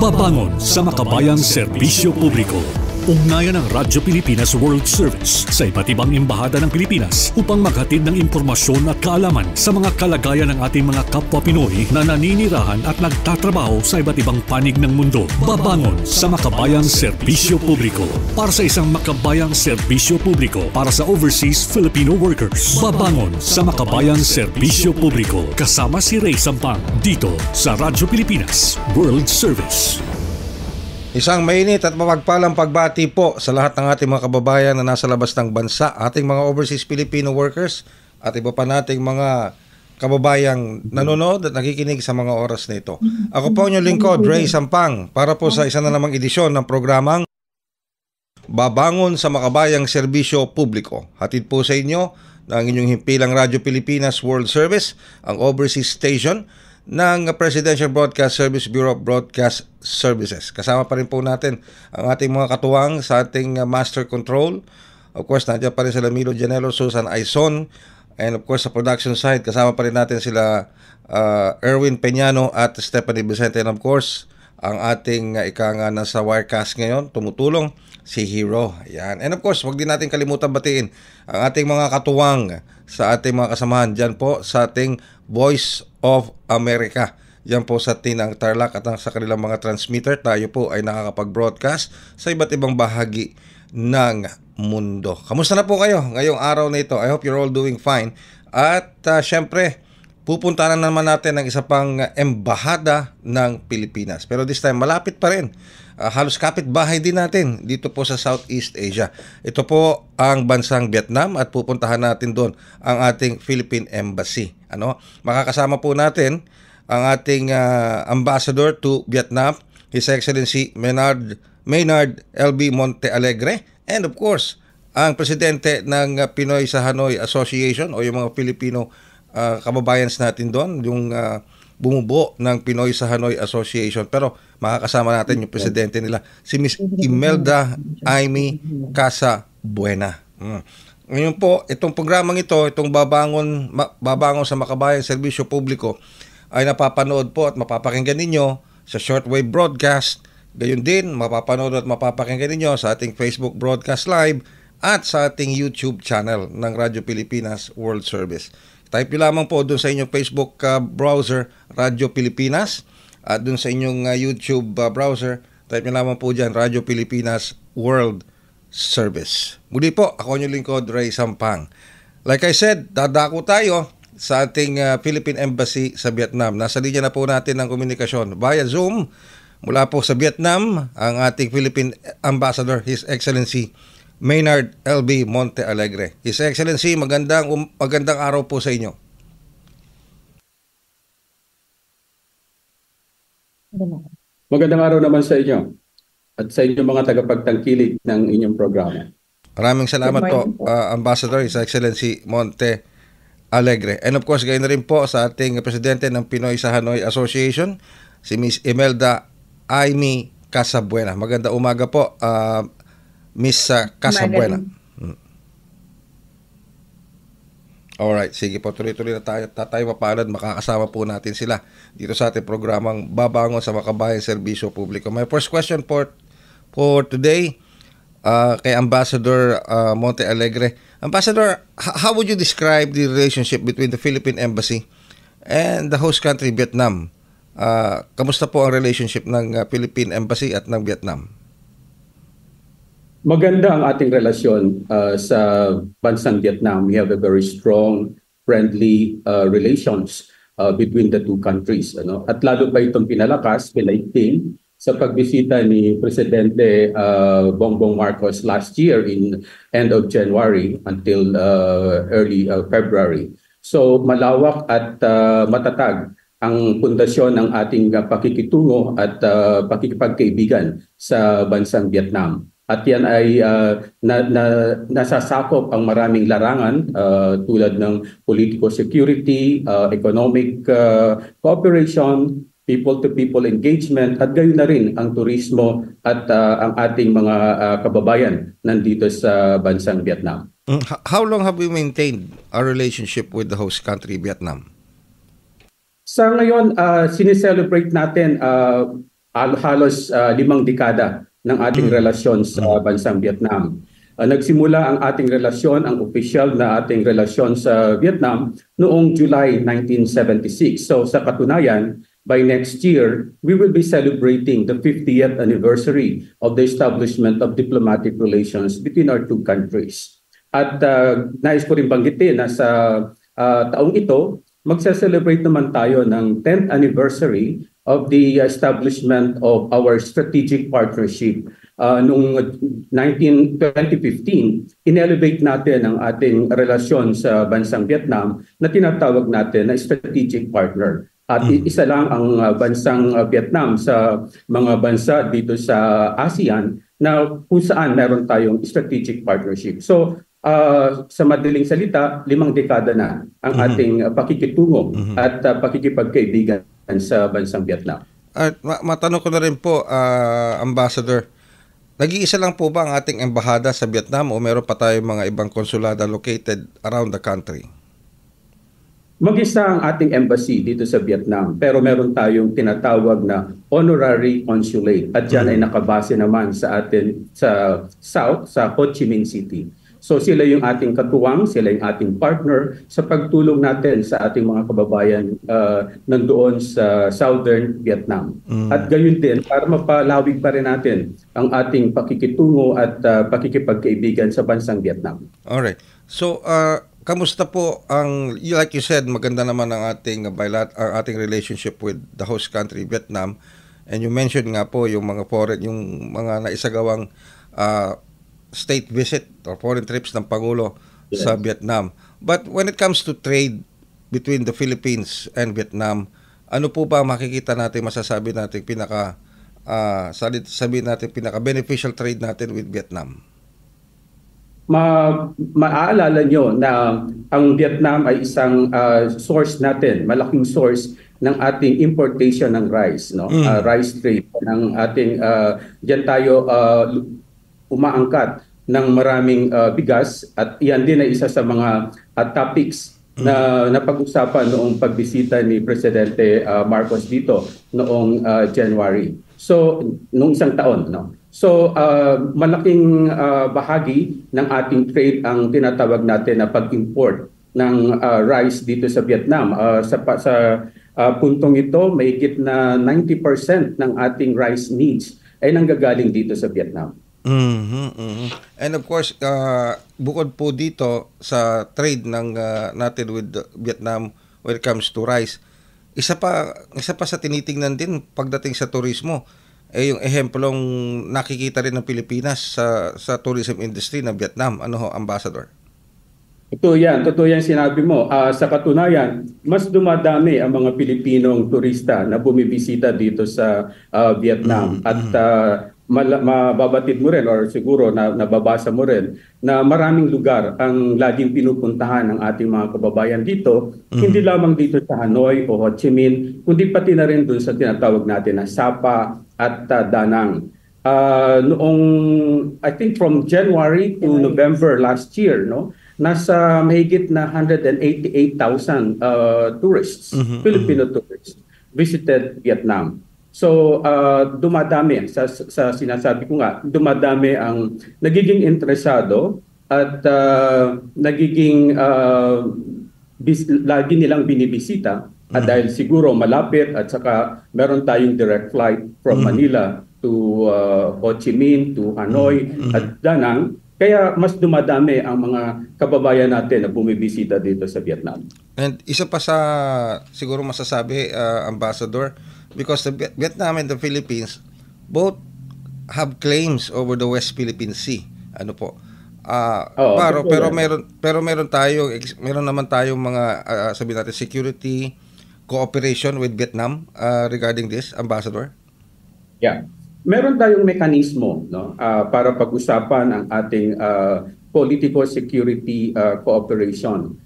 Babangon sa makabayang serbisyo publiko. Ugnayan ng Radyo Pilipinas World Service sa iba't ibang embahada ng Pilipinas upang maghatid ng impormasyon at kaalaman sa mga kalagayan ng ating mga kapwa Pinoy na naninirahan at nagtatrabaho sa iba't ibang panig ng mundo. Babangon sa makabayang serbisyo publiko. Para sa isang makabayang serbisyo publiko para sa overseas Filipino workers. Babangon sa makabayang serbisyo publiko. Kasama si Ray Sampang dito sa Radyo Pilipinas World Service. Isang mainit at mapagpalang pagbati po sa lahat ng ating mga kababayan na nasa labas ng bansa, ating mga overseas Filipino workers at iba pa nating mga kababayang nanonood at nakikinig sa mga oras na ito. Ako po inyong lingkod, Ray Sampang, para po sa isa na namang edisyon ng programang Babangon sa Makabayang Serbisyo Publiko. Hatid po sa inyo ng inyong himpilang Radyo Pilipinas World Service, ang overseas station ng Presidential Broadcast Service Bureau of Broadcast Services. Kasama pa rin po natin ang ating mga katuwang sa ating Master Control. Of course, nandiyan pa rin sila Milo Janelo, Susan Aizon, and of course sa production side, kasama pa rin natin sila Erwin Peñano at Stephanie Vicente, and of course ang ating ikanga nasa Wirecast ngayon, tumutulong si Hero. Yan. And of course, wag din natin kalimutan batiin ang ating mga katuwang sa ating mga kasamahan dyan po sa ating Voice of America. Yan po sa Tinang Tarlac at sa kanilang mga transmitter. Tayo po ay nakakapag-broadcast sa iba't ibang bahagi ng mundo. Kamusta na po kayo ngayong araw na ito? I hope you're all doing fine. At syempre, pupunta na naman natin ng isa pang embahada ng Pilipinas. Pero this time, malapit pa rin. Halos kapit-bahay din natin dito po sa Southeast Asia. Ito po ang bansang Vietnam at pupuntahan natin doon ang ating Philippine Embassy. Makakasama po natin ang ating ambassador to Vietnam, His Excellency Maynard L.B. Montealegre, and of course, ang presidente ng Pinoy sa Hanoi Association o yung mga Filipino kababayan natin doon, yung bumubuo ng Pinoy sa Hanoi Association. Pero makakasama natin yung presidente nila, si Miss Imelda Aimee Casabuena. Ngayon po, itong programang ito, itong babangon sa makabayang serbisyo publiko, ay napapanood po at mapapakinggan ninyo sa shortwave broadcast. Gayon din, mapapanood at mapapakinggan ninyo sa ating Facebook broadcast live at sa ating YouTube channel ng Radyo Pilipinas World Service. Type nyo lamang po doon sa inyong Facebook browser, Radyo Pilipinas, at doon sa inyong YouTube browser, type nyo lamang po dyan, Radyo Pilipinas World Service. Muli po, ako yung lingkod, Ray Sampang. Like I said, dadako tayo sa ating Philippine Embassy sa Vietnam. Nasa linya na po natin ang komunikasyon via Zoom mula po sa Vietnam, ang ating Philippine Ambassador, His Excellency Maynard L.B. Montealegre. His Excellency, magandang araw po sa inyo. Magandang araw naman sa inyo at sa inyong mga tagapagtangkilik ng inyong programa. Maraming salamat po, Ambassador, His Excellency Montealegre. And of course, gayon na rin po sa ating presidente ng Pinoy sa Hanoi Association, si Miss Imelda Aimee Casabuena. Magandang umaga po, Miss Casabuena. Alright, sige po, tuloy-tuloy na tayo mapalad, makakasama po natin sila dito sa ating programang Babangon sa Makabayang Serbisyo Publiko. My first question for today kay Ambassador Montealegre. Ambassador, how would you describe the relationship between the Philippine Embassy and the host country, Vietnam? Kamusta po ang relationship ng Philippine Embassy at ng Vietnam? Maganda ang ating relasyon sa bansang Vietnam. We have a very strong, friendly relations between the two countries. At lalo pa itong pinalakas, pinaigting sa pagbisita ni Presidente Bongbong Marcos last year in end of January until early February. So malawak at matatag ang pundasyon ng ating pakikitungo at pakikipagkaibigan sa bansang Vietnam. At yan ay nasasakop ang maraming larangan tulad ng political security, economic cooperation, people-to-people engagement, at gayon na rin ang turismo at ang ating mga kababayan nandito sa bansang Vietnam. How long have we maintained our relationship with the host country, Vietnam? Sa ngayon, sineselebrate natin halos 5 dekada ng ating relasyon sa bansang Vietnam. Nagsimula ang ating relasyon, ang opisyal na ating relasyon sa Vietnam noong July 1976. So sa katunayan, by next year, we will be celebrating the 50th anniversary of the establishment of diplomatic relations between our two countries. At nais ko rin banggitin na sa taong ito, magsa-celebrate naman tayo ng 10th anniversary of the establishment of our strategic partnership. Noong 2015, in-elevate natin ang ating relasyon sa bansang Vietnam na tinatawag natin na strategic partner. At isa lang ang bansang Vietnam sa mga bansa dito sa ASEAN na kung saan meron tayong strategic partnership. So, sa madaling salita, 5 dekada na ang ating pakikitungo at pakikipagkaibigan sa bansang Vietnam. At matanong ko na rin po, Ambassador, nag-iisa lang po ba ang ating embahada sa Vietnam o meron pa tayong mga ibang konsulada located around the country? Mag-isa ang ating embassy dito sa Vietnam, pero meron tayong tinatawag na honorary consulate at yan ay nakabase naman sa atin sa South, sa Ho Chi Minh City. So sila yung ating katuwang, sila yung ating partner sa pagtulong natin sa ating mga kababayan nandoon sa Southern Vietnam. At gayon din, para mapalawig pa rin natin ang ating pakikitungo at pakikipagkaibigan sa bansang Vietnam. Alright. So, kamusta po ang, like you said, maganda naman ang ating ating relationship with the host country, Vietnam. And you mentioned nga po yung mga yung mga naisagawang state visit or foreign trips ng Pangulo sa Vietnam. But when it comes to trade between the Philippines and Vietnam, ano po ba makikita natin, masasabi natin pinaka-beneficial trade natin with Vietnam? Maaalala nyo na ang Vietnam ay isang source natin, malaking source ng ating importation ng rice, no? Rice trade ng ating diyan tayo umaangkat ng maraming bigas at iyan din ay isa sa mga topics na napag-usapan noong pagbisita ni Presidente Marcos dito noong January. So, noong isang taon, no? So, malaking bahagi ng ating trade ang tinatawag natin na pag-import ng rice dito sa Vietnam. Sa puntong ito, mahigit na 90% ng ating rice needs ay nanggagaling dito sa Vietnam. And of course, bukod po dito sa trade ng natin with Vietnam when it comes to rice, isa pa sa tinitingnan din pagdating sa turismo, yung ehemplong nakikita rin ng Pilipinas sa tourism industry ng Vietnam. Ano ho, Ambassador? Totoo yan sinabi mo. Sa katunayan, mas dumadami ang mga Pilipinong turista na bumibisita dito sa Vietnam. At mababatid mo rin or siguro nababasa mo rin na maraming lugar ang laging pinupuntahan ng ating mga kababayan dito, hindi lamang dito sa Hanoi o Ho Chi Minh, kundi pati na rin doon sa tinatawag natin na Sapa at Da Nang. Noong, I think from January to November last year, no, nasa mahigit na 188,000 tourists, Filipino tourists, visited Vietnam. So, dumadami, sa sinasabi ko nga, dumadami ang nagiging interesado at nagiging lagi nilang binibisita at dahil siguro malapit at saka meron tayong direct flight from Manila to Ho Chi Minh, to Hanoi at Da Nang, kaya mas dumadami ang mga kababayan natin na bumibisita dito sa Vietnam. And isa pa sa siguro masasabi, Ambassador, because the Vietnam and the Philippines both have claims over the West Philippine Sea. Ano po? Pero meron naman tayong mga sabihin natin security cooperation with Vietnam regarding this, Ambassador. Yeah. Meron tayong mekanismo, no, para pag-usapan ang ating political security cooperation.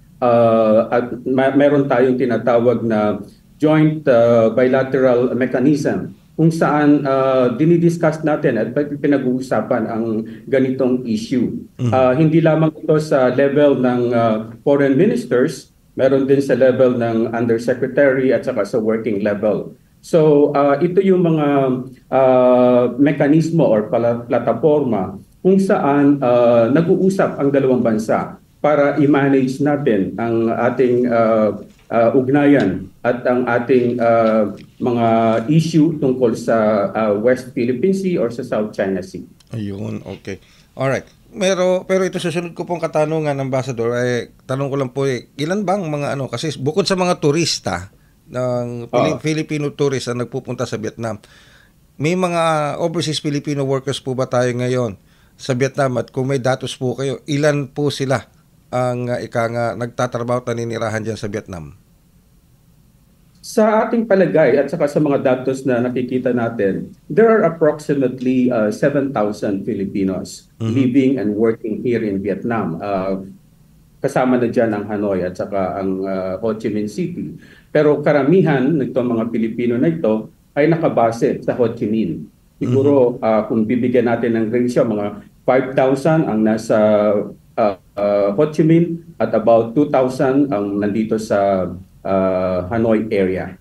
At meron tayong tinatawag na joint bilateral mechanism kung saan dinidiscuss natin at pinag-uusapan ang ganitong issue. Hindi lamang ito sa level ng foreign ministers, meron din sa level ng undersecretary at saka sa working level. So ito yung mga mekanismo or plataforma kung saan nag-uusap ang dalawang bansa para i-manage natin ang ating ugnayan at ang ating mga issue tungkol sa West Philippine Sea or sa South China Sea. Ayun, okay. Alright. Pero ito susunod ko pong katanungan, Ambassador, tanong ko lang po, ilan bang mga kasi bukod sa mga turista ng Filipino tourist na nagpupunta sa Vietnam, may mga overseas Filipino workers po ba tayo ngayon sa Vietnam, at kung may datos po kayo, ilan po sila ang nagtatrabaho at naninirahan dyan sa Vietnam? Sa ating palagay at saka sa mga datos na nakikita natin, there are approximately 7,000 Filipinos living and working here in Vietnam. Kasama na dyan ang Hanoi at saka ang Ho Chi Minh City. Pero karamihan nitong mga Pilipino na ito ay nakabase sa Ho Chi Minh. Siguro kung bibigyan natin ng ratio, mga 5,000 ang nasa Ho Chi Minh at about 2,000 ang nandito sa Hanoi area.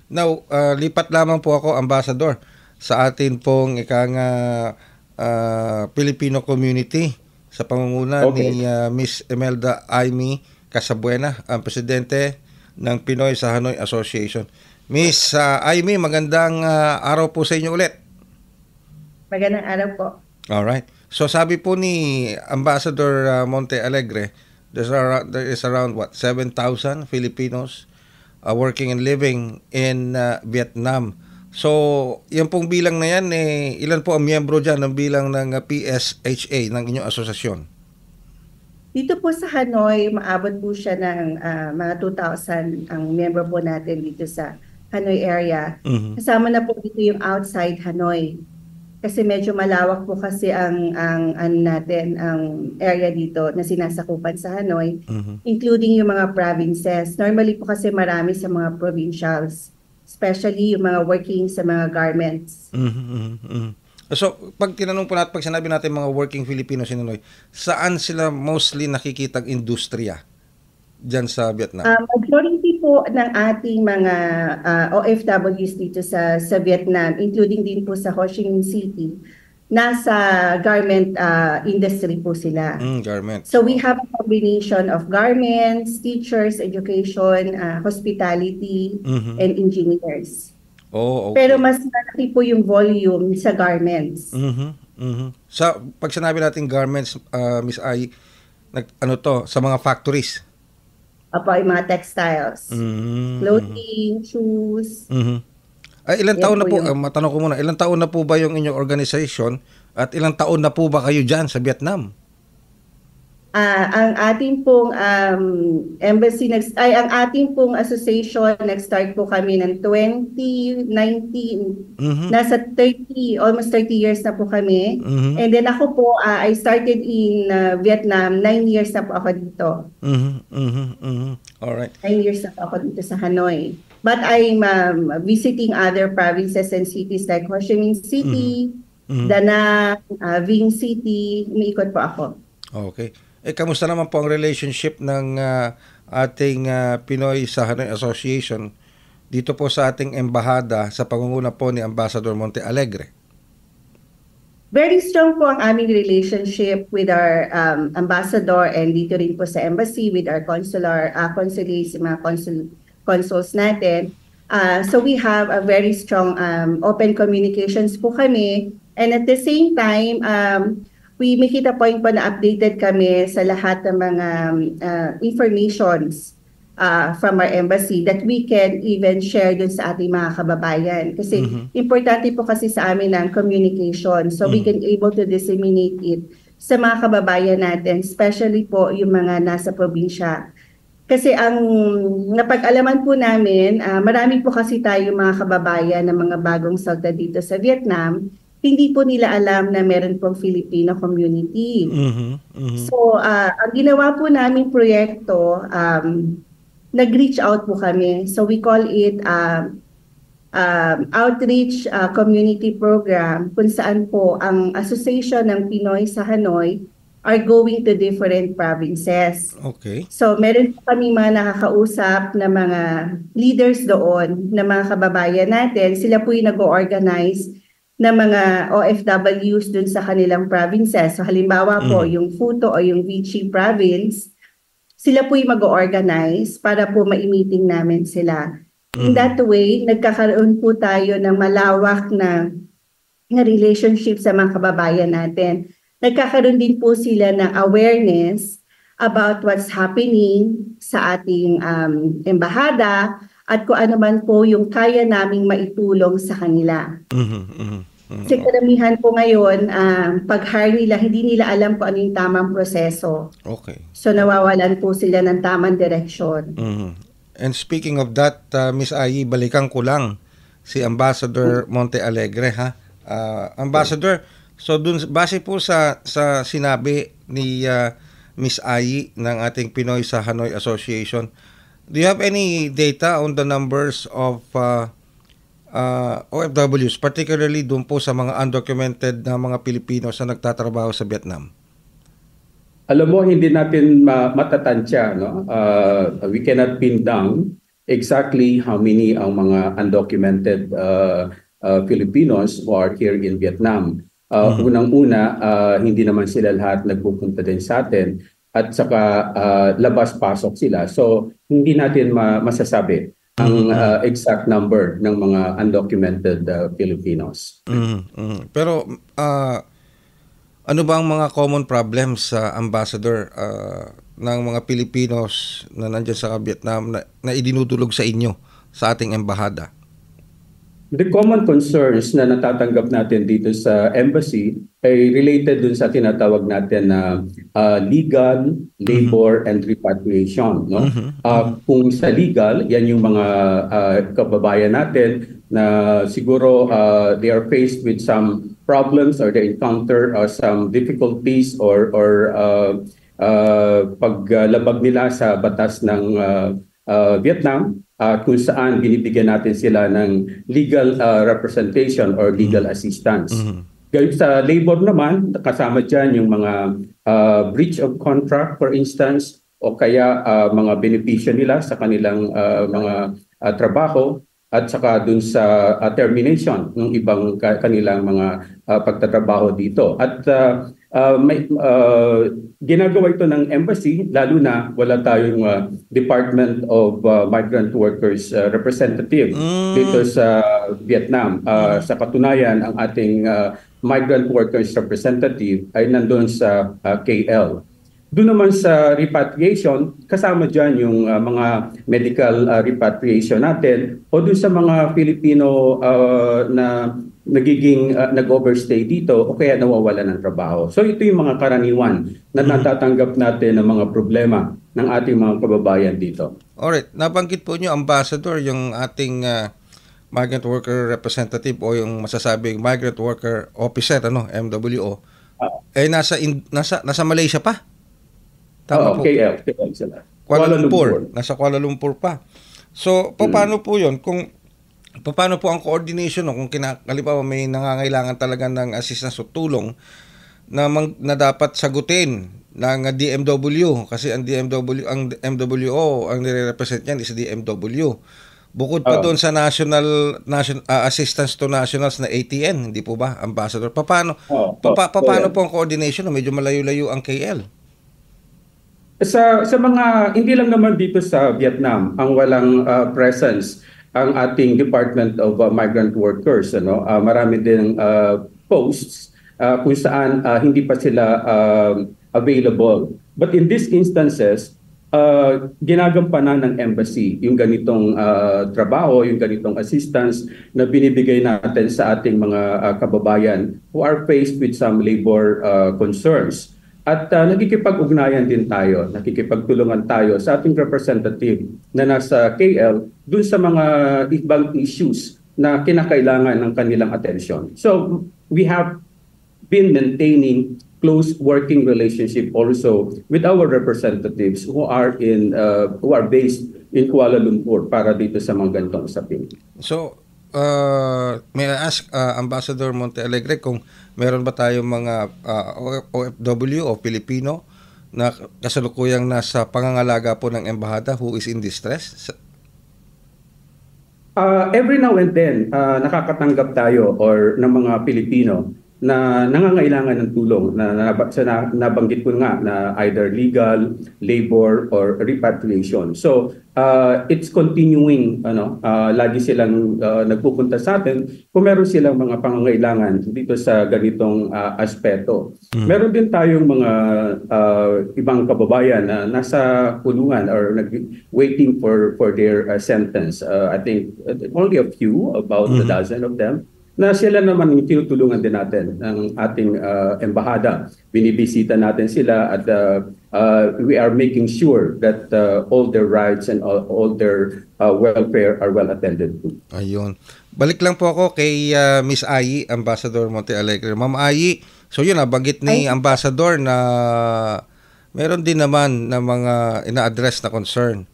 Now, lipat lamang po ako, Ambassador, sa atin pong Filipino community sa pangunguna ni Miss Imelda Aimee Casabuena, ang presidente ng Pinoy sa Hanoi Association. Miss Aimee, magandang araw po sa inyo ulit. Magandang araw po. Alright. So sabi po ni Ambassador Monte Alegre, there is around 7,000 Filipinos working and living in Vietnam. So, yan pong bilang na yan, ilan po ang miyembro dyan ng bilang ng PSHA, ng inyong asosasyon? Dito po sa Hanoi, maabot po siya ng mga 2,000 ang miyembro po natin dito sa Hanoi area. Kasama na po dito yung outside Hanoi. Kasi medyo malawak po kasi ang area dito na sinasakupan sa Hanoi, including yung mga provinces. Normally po kasi marami sa mga provincials, especially yung mga working sa mga garments. So, pag tinanong po natin, pag sinabi natin mga working Filipinos in Hanoi, saan sila mostly nakikitang industriya dyan sa Vietnam? Majority po ng ating mga OFWs dito sa Vietnam, including din po sa Ho Chi Minh City, nasa garment industry po sila. Garment. So we have a combination of garments, teachers, education, hospitality, and engineers. Oh, okay. Pero mas malaki po yung volume sa garments. Sa pag sinabi natin garments, Miss Ai, sa mga factories. Apo, yung mga textiles, clothing, shoes. Ilang taon na po, matanong ko muna, ilang taon na po ba yung inyong organization at ilang taon na po ba kayo dyan sa Vietnam? Ang ating pong embassy, ang ating pong association, nag-start po kami ng 2019. Nasa almost 30 years na po kami. And then ako po, I started in Vietnam, 9 years na po ako dito. Alright. 9 years na po ako dito sa Hanoi. But I'm visiting other provinces and cities like Ho Chi Minh City, Da Nang, Vinh City, umiikot po ako. Okay. Kamusta naman po ang relationship ng ating Pinoy sa Hanoi Association dito po sa ating embahada sa pangunguna po ni Ambassador Monte Alegre? Very strong po ang aming relationship with our ambassador and dito rin po sa embassy with our consulates, mga consuls natin. So we have a very strong open communications po kami, and at the same time, we make it a point po na updated kami sa lahat ng mga informations from our embassy that we can even share dun sa ating mga kababayan. Kasi importante po kasi sa amin ang communication. So we can able to disseminate it sa mga kababayan natin, especially po yung mga nasa probinsya. Kasi ang napag-alaman po namin, marami po kasi tayo mga kababayan ng mga bagong salta dito sa Vietnam, hindi po nila alam na meron pong Filipino community. So, ang ginawa po namin proyekto, nag-reach out po kami. So, we call it outreach community program kung saan po ang Association ng Pinoy sa Hanoi are going to different provinces. Okay. So meron po kami mga nakakausap na mga leaders doon, na mga kababayan natin. Sila po yung nag-organize na mga OFWs dun sa kanilang provinces. So halimbawa po, yung Futo o yung Vichy province, sila po yung mag-organize para po ma-meeting namin sila. In that way, nagkakaroon po tayo ng malawak na relationship sa mga kababayan natin. Nagkakaroon din po sila ng awareness about what's happening sa ating embahada at kung ano man po yung kaya naming maitulong sa kanila. Kasi karamihan po ngayon, pag-hire nila, hindi nila alam kung ano yung tamang proseso. Okay. So nawawalan po sila ng tamang direksyon. And speaking of that, Miss Ayi, balikan ko lang si Ambassador Monte Alegre, ha? Ambassador, so dun, base po sa sinabi ni Miss Ayi ng ating Pinoy sa Hanoi Association, do you have any data on the numbers of OFWs, particularly dun po sa mga undocumented na mga Pilipino sa nagtatrabaho sa Vietnam? Alam mo, hindi natin matatansya, no? We cannot pin down exactly how many ang mga undocumented Filipinos who are here in Vietnam. Unang-una, hindi naman sila lahat nagpupunta din sa atin at saka labas-pasok sila. So, hindi natin masasabi ang exact number ng mga undocumented Filipinos. Pero, ano ba ang mga common problems sa Ambassador ng mga Pilipinos na nandiyan sa Vietnam na idinudulog sa inyo sa ating embahada? The common concerns na natatanggap natin dito sa embassy ay related dun sa tinatawag natin na legal, labor, and repatriation. No? Kung sa legal, yan yung mga kababayan natin na siguro they are faced with some problems or they encounter some difficulties or paglabag nila sa batas ng Vietnam, kung saan binibigyan natin sila ng legal representation or legal assistance. Gayun sa labor naman, kasama dyan yung mga breach of contract, for instance, o kaya mga benepisyo nila sa kanilang mga trabaho, at saka dun sa termination ng ibang kanilang mga pagtatrabaho dito. At may ginagawa ito ng embassy, lalo na wala tayong Department of Migrant Workers representative dito sa Vietnam. Sa katunayan, ang ating Migrant Workers representative ay nandun sa KL. Doon naman sa repatriation, kasama dyan yung mga medical repatriation natin o doon sa mga Filipino na nagiging nag-overstay dito o kaya nawawala ng trabaho. So ito yung mga karaniwan na natatanggap natin ng mga problema ng ating mga kababayan dito. Alright, nabanggit po nyo, Ambassador, yung ating Migrant Worker Representative o yung masasabing Migrant Worker Officer, MWO, nasa Malaysia pa? Tama po. KL sila. Kuala Lumpur. Nasa Kuala Lumpur pa. So, paano po yun? Paano po ang coordination kung halimbawa may nangangailangan talaga ng assistance o tulong na dapat sagutin ng DMW kasi ang MWO ang nire-represent niyan is DMW. Bukod pa doon sa national assistance to nationals na ATN, hindi po ba, Ambassador? Paano po ang coordination? Medyo malayo-layo ang KL. Sa mga, hindi lang naman dito sa Vietnam ang walang presence ang ating Department of Migrant Workers. Marami din posts kung saan hindi pa sila available. But in these instances, ginagampanan ng embassy yung ganitong trabaho, yung ganitong assistance na binibigay natin sa ating mga kababayan who are faced with some labor concerns. At nakikipag-ugnayan din tayo, nakikipagtulungan tayo sa ating representative na nasa KL dun sa mga ibang issues na kinakailangan ng kanilang atensyon. So we have been maintaining close working relationship also with our representatives who are based in Kuala Lumpur para dito sa mga ganitong usapin. So may I ask Ambassador Montealegre kung meron ba tayong mga OFW o Pilipino na kasalukuyang nasa pangangalaga po ng embahada who is in distress? Every now and then, nakakatanggap tayo or ng mga Pilipino na nangangailangan ng tulong nabanggit ko nga na either legal, labor, or repatriation. So, it's continuing, lagi silang nagpupunta sa atin kung meron silang mga pangangailangan dito sa ganitong aspeto. Meron din tayong mga ibang kababayan na nasa kulungan or waiting for their sentence. I think only a few, about a dozen of them, na sila naman yung tinutulungan din natin ng ating embahada. Binibisita natin sila at we are making sure that all their rights and all their welfare are well attended to. Ayun. Balik lang po ako kay Miss Ayi, Ambassador Montealegre. Ma'am Ayi, so yun, nabanggit ni Ambassador na meron din naman na mga ina-address na concern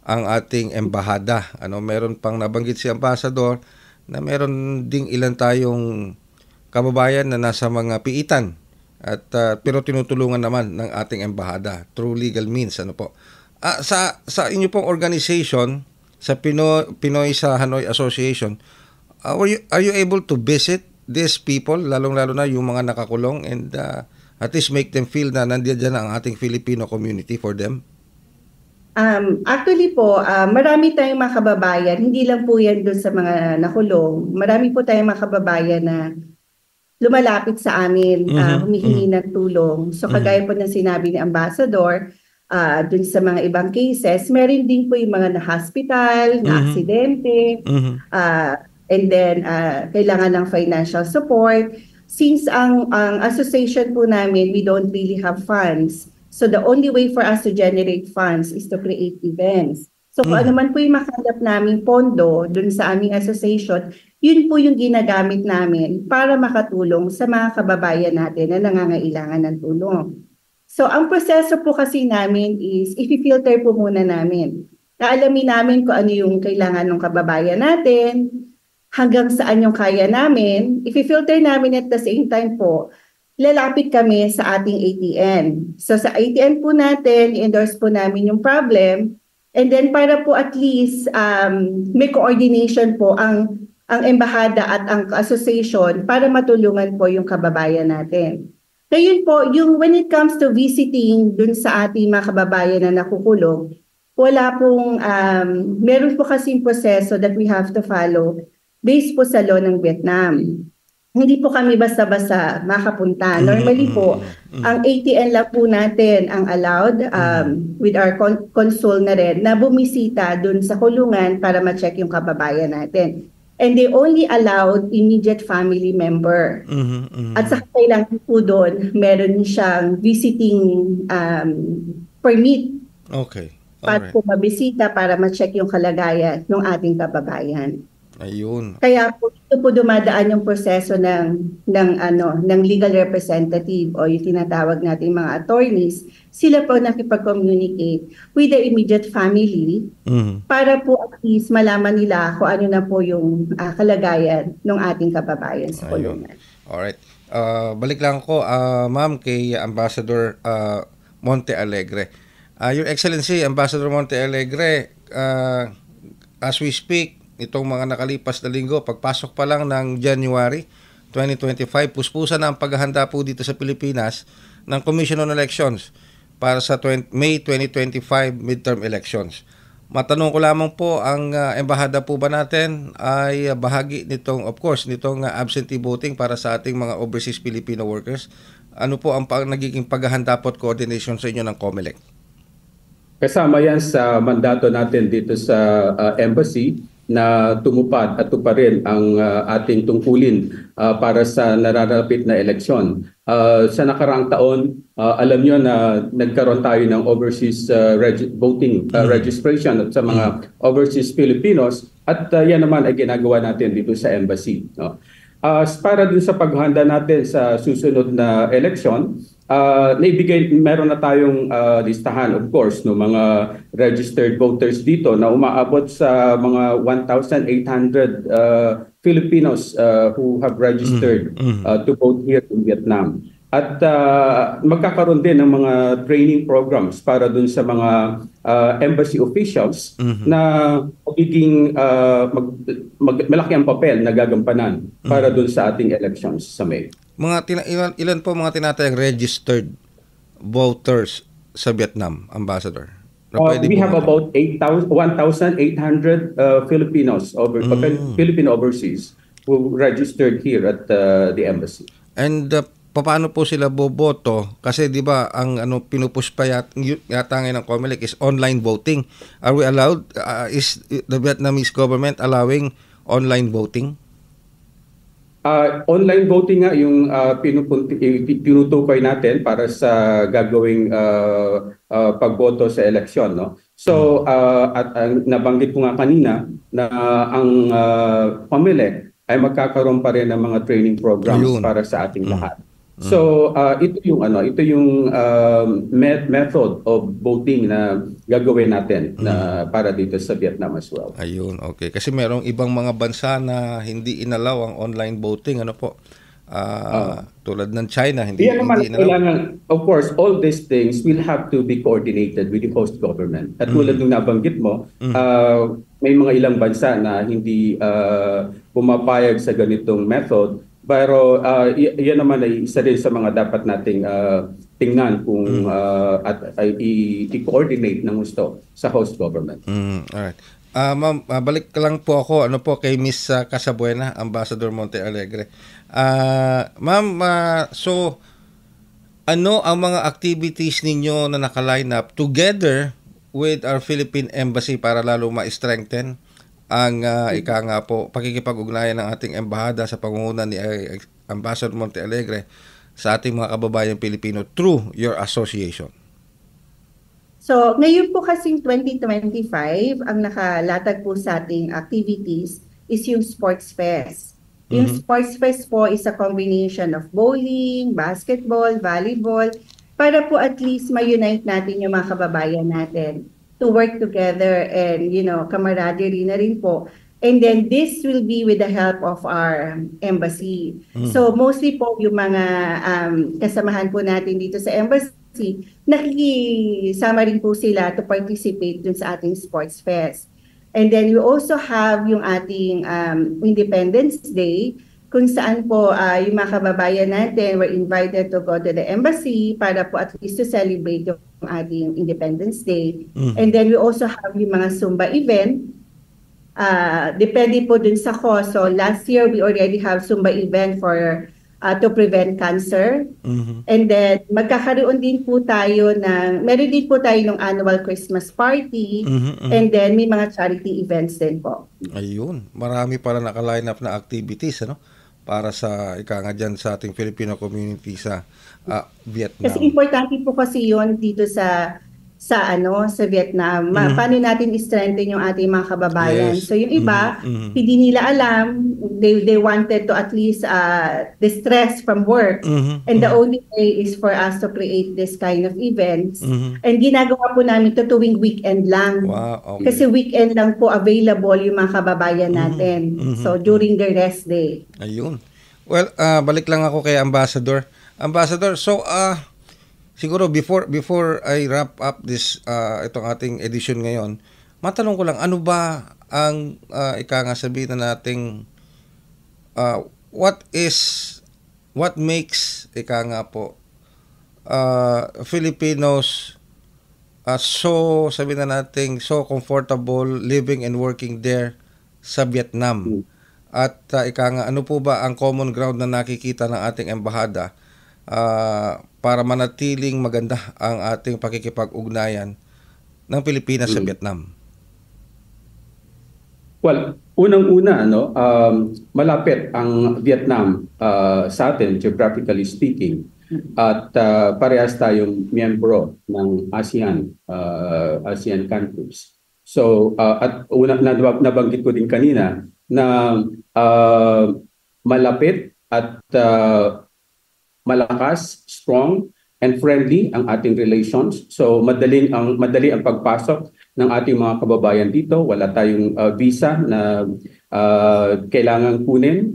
ang ating embahada. Meron pang nabanggit si Ambassador na meron ding ilan tayong kababayan na nasa mga piitan at pero tinutulungan naman ng ating embahada through legal means. Sa inyo pong organization, sa Pinoy sa Hanoi Association, are you able to visit these people, lalong-lalo na yung mga nakakulong, and at least make them feel na nandiyan ang ating Filipino community for them? Actually po, marami tayong mga kababayan, hindi lang po yan doon sa mga nakulong. Marami po tayong mga kababayan na lumalapit sa amin, humihingi ng tulong. So kagaya po ng sinabi ni Ambassador, doon sa mga ibang cases, meron din po yung mga na-hospital, na-aksidente, and then kailangan ng financial support. Since ang association po namin, we don't really have funds. So the only way for us to generate funds is to create events. So kung ano man po yung makalap namin pondo dun sa aming association, yun po yung ginagamit namin para makatulong sa mga kababayan natin na nangangailangan ng tulong. So ang proseso po kasi namin is i-filter po muna namin. Kaalamin namin kung ano yung kailangan ng kababayan natin, hanggang saan yung kaya namin. I-filter namin at the same time po, lalapit kami sa ating ATN. So sa ATN po natin, i-endorse po namin yung problem. And then para po at least may coordination po ang embahada at ang association para matulungan po yung kababayan natin. Ngayon po, when it comes to visiting dun sa ating mga kababayan na nakukulong, wala pong, meron po kasing proseso that we have to follow based po sa law ng Vietnam. Hindi po kami basta-basta makapunta. Normally po, ang ATN lang po natin ang allowed with our consul na rin na bumisita dun sa kulungan para ma-check yung kababayan natin. And they only allowed immediate family member. At sa kailangan po doon, meron siyang visiting permit. Okay. Para po mabisita para ma-check yung kalagayan ng ating kababayan. Ayun. Kaya po ito po dumadaan yung proseso ng legal representative o yung tinatawag nating mga attorneys. Sila po nakipag-communicate with the immediate family para po at least malaman nila kung ano na po yung kalagayan ng ating kababayan sa kulungan. Alright. Balik lang ako, ma'am, kay Ambassador Montealegre. Your Excellency, Ambassador Montealegre, as we speak, itong mga nakalipas na linggo, pagpasok pa lang ng January 2025, puspusan na ang paghahanda po dito sa Pilipinas ng Commission on Elections para sa May 2025 midterm elections. Matanong ko lamang po, ang embahada po ba natin ay bahagi nitong, of course, nitong absentee voting para sa ating mga overseas Filipino workers? Ano po ang nagiging paghahanda po at coordination sa inyo ng COMELEC? Kasama yan sa mandato natin dito sa embassy na tumupad at tuparin ang ating tungkulin para sa nararapit na eleksyon. Sa nakaraang taon, alam nyo na nagkaroon tayo ng overseas voting registration sa mga overseas Filipinos at yan naman ay ginagawa natin dito sa embassy. Para dun sa paghanda natin sa susunod na eleksyon, meron na tayong listahan, of course, no, mga registered voters dito na umaabot sa mga 1,800 Filipinos who have registered to vote here in Vietnam. At magkakaroon din ng mga training programs para dun sa mga embassy officials na magiging malaki ang papel na gagampanan para dun sa ating elections sa May. Ilan po mga tinatayang registered voters sa Vietnam, Ambassador? We have about 1,800 Filipinos Filipino overseas who registered here at the embassy. And paano po sila boboto? Kasi 'di ba ang pinupush pa yata ngayon ng COMELEC is online voting. Are we allowed is the Vietnamese government allowing online voting? Online voting nga yung tinutukoy natin para sa gagawing pagboto sa eleksyon, no? So at nabanggit ko nga kanina na ang COMELEC ay magkakaroon pa rin ng mga training programs para sa ating lahat. So ito yung method of voting na gagawin natin na para dito sa Vietnam as well. Ayun, okay. Kasi merong ibang mga bansa na hindi inalaw ang online voting, ano po? Tulad ng China, hindi inalaw. Of course, all these things will have to be coordinated with the host government. At tulad ng nabanggit mo, may mga ilang bansa na hindi pumapayag sa ganitong method. Pero yan naman ay isa din sa mga dapat nating tingnan kung at i-coordinate ng gusto sa host government. Alright. Ma'am, balik lang po ako kay Miss Casabuena, Ambassador Monte Alegre. Ma'am, so ano ang mga activities ninyo na naka-line up together with our Philippine Embassy para lalo ma-strengthen ang ika nga po pakikipag-ugnayan ng ating embahada sa pangunguna ni Ambassador Monte Alegre sa ating mga kababayang Pilipino through your association? So, ngayon po kasing 2025, ang nakalatag po sa ating activities is yung Sports Fest. Yung Sports Fest po is a combination of bowling, basketball, volleyball, para po at least ma-unite natin yung mga kababayan natin to work together and, camaraderie na rin po. And then this will be with the help of our embassy. So mostly po yung mga kasamahan po natin dito sa embassy, nakikisama rin po sila to participate dun sa ating Sports Fest. And then we also have yung ating Independence Day, kung saan po yung mga kababayan natin were invited to go to the embassy para po at least to celebrate yung ating Independence Day. And then we also have yung mga Zumba event. Depende po dun sa cost. So last year, we already have Zumba event for to prevent cancer. And then magkakaroon din po tayo meron din po tayo ng annual Christmas party. And then may mga charity events din po. Ayun, marami pala naka-line up na activities, para sa nga dyan sa ating Filipino community sa Vietnam. Kasi importante po kasi yon dito sa Vietnam. Paano natin i-strengthen yung ating mga kababayan? Yes. So yung iba, hindi nila alam, they wanted to at least distress from work. And the only way is for us to create this kind of events. And ginagawa po namin ito tuwing weekend lang. Wow, okay. Kasi weekend lang po available yung mga kababayan natin. So during the rest day. Ayun. Well, balik lang ako kay Ambassador. Ambassador, so siguro before I wrap up this itong ating edition ngayon, matanong ko lang, ano ba ang sabihin na nating what makes Filipinos so sabihin na nating so comfortable living and working there sa Vietnam? At ano po ba ang common ground na nakikita ng ating embahada para manatiling maganda ang ating pakikipag-ugnayan ng Pilipinas sa Vietnam? Well, unang-una, malapit ang Vietnam sa atin, geographically speaking. At parehas tayong miyembro ng ASEAN countries. So, at nabanggit ko din kanina na malapit at malakas, strong and friendly ang ating relations. So madali ang pagpasok ng ating mga kababayan dito. Wala tayong visa na kailangan kunin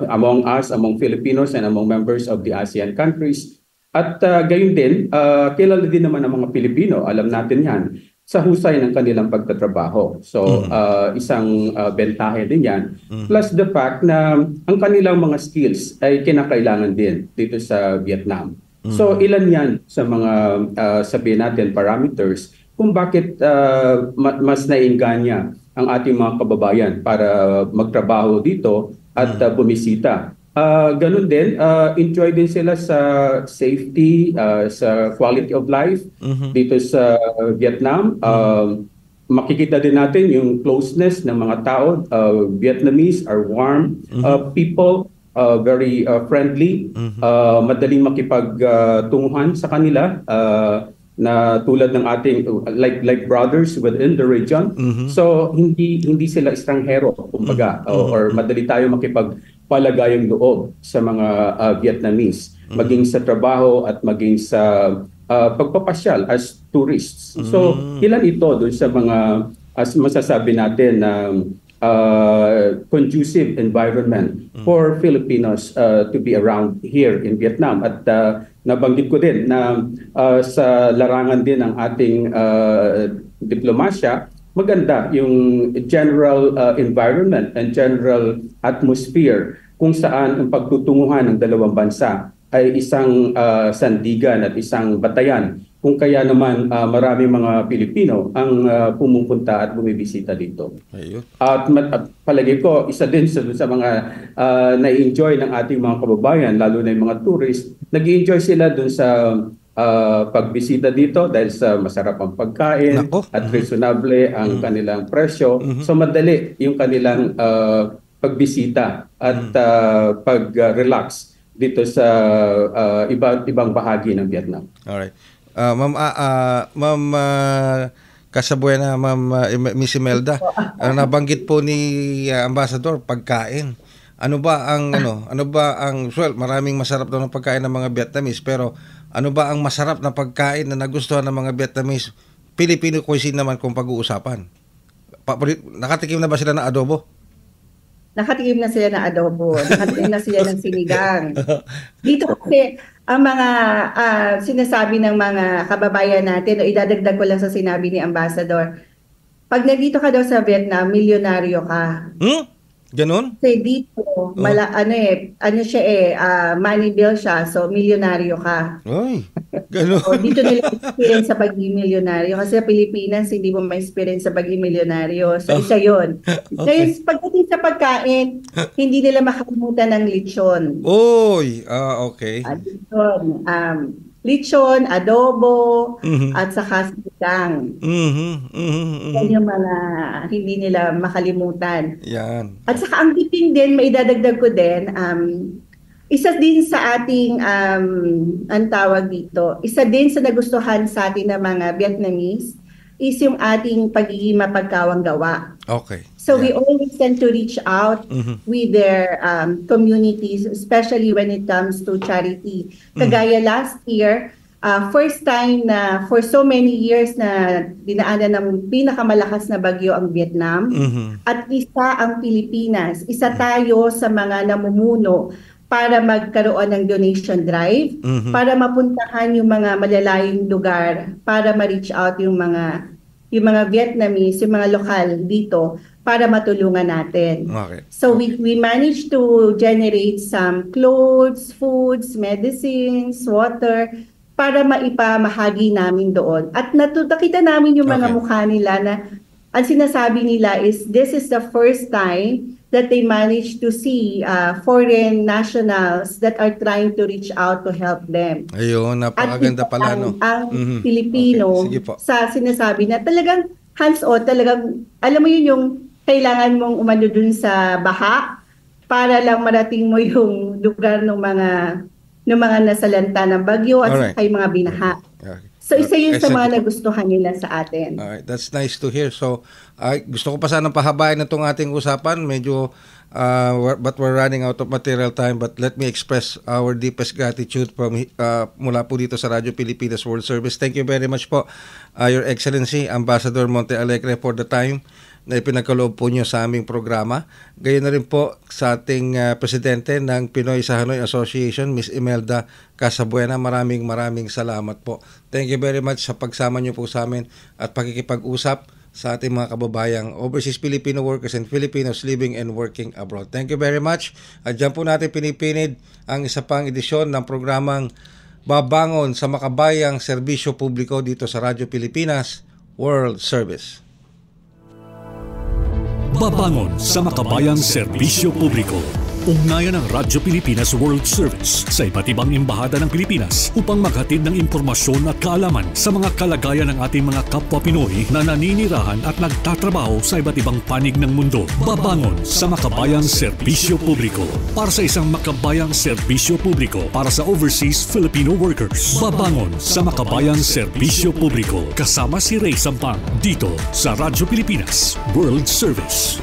among Filipinos and among members of the ASEAN countries. At gayon din, kilala din naman ng mga Pilipino, alam natin yan, sa husay ng kanilang pagtatrabaho. So isang bentahe din yan. Plus the fact na ang kanilang mga skills ay kinakailangan din dito sa Vietnam. So ilan yan sa mga sabihin natin parameters kung bakit mas naingganya ang ating mga kababayan para magtrabaho dito at bumisita. Ganun din, enjoy din sila sa safety, sa quality of life dito sa Vietnam. Makikita din natin yung closeness ng mga tao. Vietnamese are warm people, very friendly, madaling makipagtunguhan sa kanila. Na tulad ng ating like brothers within the region. So hindi sila estranghero kumbaga or madali tayo makipagpalagayang loob sa mga Vietnamese maging sa trabaho at maging sa pagpapasyal as tourists. So ilan ito dun sa mga masasabi natin na conducive environment for Filipinos to be around here in Vietnam. At nabanggit ko din na sa larangan din ng ating diplomasya, maganda yung general environment and general atmosphere kung saan ang pagtutunguhan ng dalawang bansa ay isang sandigan at isang batayan. Kung kaya naman maraming mga Pilipino ang pumupunta at bumibisita dito. Ayun. At palagi ko, isa din sa mga na-enjoy ng ating mga kababayan, lalo na yung mga tourist, nag-enjoy sila dun sa pagbisita dito dahil sa masarap ang pagkain at reasonable ang kanilang presyo. So madali yung kanilang pagbisita at pag-relax dito sa ibang bahagi ng Vietnam. Alright. Ma'am Casabuena, Miss Imelda, nabanggit po ni Ambassador pagkain. Ano ba ang maraming masarap daw ng pagkain ng mga Vietnamese, pero ano ba ang masarap na pagkain na nagustuhan ng mga Vietnamese? Filipino cuisine naman kung pag-uusapan. Nakatikim na ba sila ng adobo? Nakatikim na sila ng adobo, nakatikim na sila ng sinigang. Dito kasi ang mga sinasabi ng mga kababayan natin, o idadagdag ko lang sa sinabi ni Ambassador, pag nandito ka daw sa Vietnam, milyonaryo ka. Ganon? Kasi dito, money bill siya, so milyonaryo ka. Ay, ganon. So, dito nila experience sa pagiging milyonaryo. Kasi sa Pilipinas, hindi mo ma-experience sa pagiging milyonaryo. So, isa yun. Okay. So, pagdating sa pagkain, hindi nila makalimutan ng lechon. Oy, okay. Lechon, adobo, at saka sinigang. Yan yung mga hindi nila makalimutan. Yan. At saka ang tipping din, may idadagdag ko din, isa din sa ating, ang tawag dito, isa din sa nagustuhan sa atin ng mga Vietnamese is yung ating pagiging mapagkawang gawa. Okay. So we always tend to reach out with their communities, especially when it comes to charity. Kagaya last year, first time na for so many years na dinaanan ng pinakamalakas na bagyo ang Vietnam, at isa ang Pilipinas. Isa tayo sa mga namumuno para magkaroon ng donation drive, para mapuntahan yung mga malalayong lugar, para ma-reach out yung mga Vietnamese, yung mga lokal dito, para matulungan natin. Okay. So we managed to generate some clothes, foods, medicines, water, para maipamahagi namin doon. At nakita namin yung mga mukha nila na ang sinasabi nila is this is the first time that they managed to see foreign nationals that are trying to reach out to help them. Ayun, napakaganda pala, no? Ang Pilipino sa sinasabi na talagang hands-on, talagang, alam mo yun yung kailangan mong umano dun sa baha para lang marating mo yung lugar ng mga nasalanta ng bagyo at saka yung mga binaha. So isa yun sa mga nagustuhan nila sa atin. Alright, that's nice to hear. So, gusto ko pa sanang pahabain na itong ating usapan. Medyo but we're running out of material time. But let me express our deepest gratitude from mula po dito sa Radyo Pilipinas World Service. Thank you very much po, Your Excellency, Ambassador Monte Alegre, for the time na ipinagkaloob po niyo sa aming programa. Gayon na rin po sa ating presidente ng Pinoy sa Hanoi Association, Ms. Imelda Casabuena. Maraming salamat po. Thank you very much sa pagsama niyo po sa amin at pakikipag-usap sa ating mga kababayang overseas Filipino workers and Filipinos living and working abroad. Thank you very much. At dyan po natin pinipinid ang isa pang edisyon ng programang Babangon sa Makabayang Serbisyo Publiko dito sa Radyo Pilipinas World Service. Babangon sa Makabayang Serbisyo Publiko. Ugnayan ng Radyo Pilipinas World Service sa iba't ibang embahada ng Pilipinas upang maghatid ng impormasyon at kaalaman sa mga kalagayan ng ating mga kapwa Pinoy na naninirahan at nagtatrabaho sa iba't ibang panig ng mundo. Babangon sa Makabayang Serbisyo Publiko para sa isang makabayang serbisyo publiko para sa overseas Filipino workers. Babangon sa Makabayang Serbisyo Publiko kasama si Ray Sampang dito sa Radyo Pilipinas World Service.